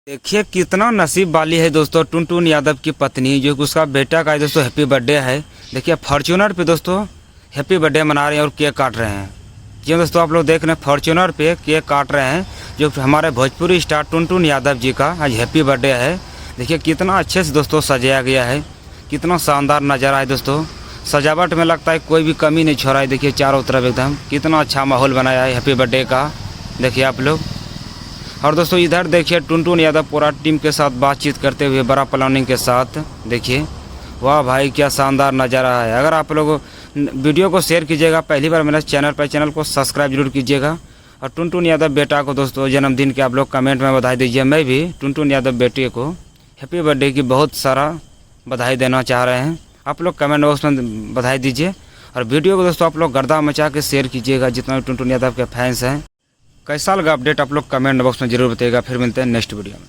देखिए कितना नसीब वाली है दोस्तों टुनटुन यादव की पत्नी, जो कि उसका बेटा का है दोस्तों हैप्पी बर्थडे है। देखिए फॉर्च्यूनर पे दोस्तों हैप्पी बर्थडे मना रहे हैं और केक काट रहे हैं। जी दोस्तों आप लोग देख रहे हैं फॉर्च्यूनर पे केक काट रहे हैं, जो हमारे भोजपुरी स्टार टुनटुन यादव जी का आज हैप्पी बर्थडे है। देखिए कितना अच्छे से दोस्तों सजाया गया है, कितना शानदार नज़ारा है दोस्तों। सजावट में लगता है कोई भी कमी नहीं छोड़ा है। देखिए चारों तरफ एकदम कितना अच्छा माहौल बनाया है हैप्पी बर्थडे का, देखिए आप लोग। और दोस्तों इधर देखिए टुनटुन यादव पूरा टीम के साथ बातचीत करते हुए बड़ा प्लानिंग के साथ। देखिए वाह भाई क्या शानदार नज़ारा है। अगर आप लोग वीडियो को शेयर कीजिएगा, पहली बार मेरे चैनल को सब्सक्राइब जरूर कीजिएगा। और टुनटुन यादव बेटा को दोस्तों जन्मदिन के आप लोग कमेंट में बधाई दीजिए। मैं भी टुनटुन यादव बेटे को हैप्पी बर्थडे की बहुत सारा बधाई देना चाह रहे हैं। आप लोग कमेंट बॉक्स में बधाई दीजिए और वीडियो को दोस्तों आप लोग गर्दा मचा के शेयर कीजिएगा जितना भी टुनटुन यादव के फैंस हैं। कैसा लगा अपडेट आप लोग कमेंट बॉक्स में जरूर बताइएगा। फिर मिलते हैं नेक्स्ट वीडियो में।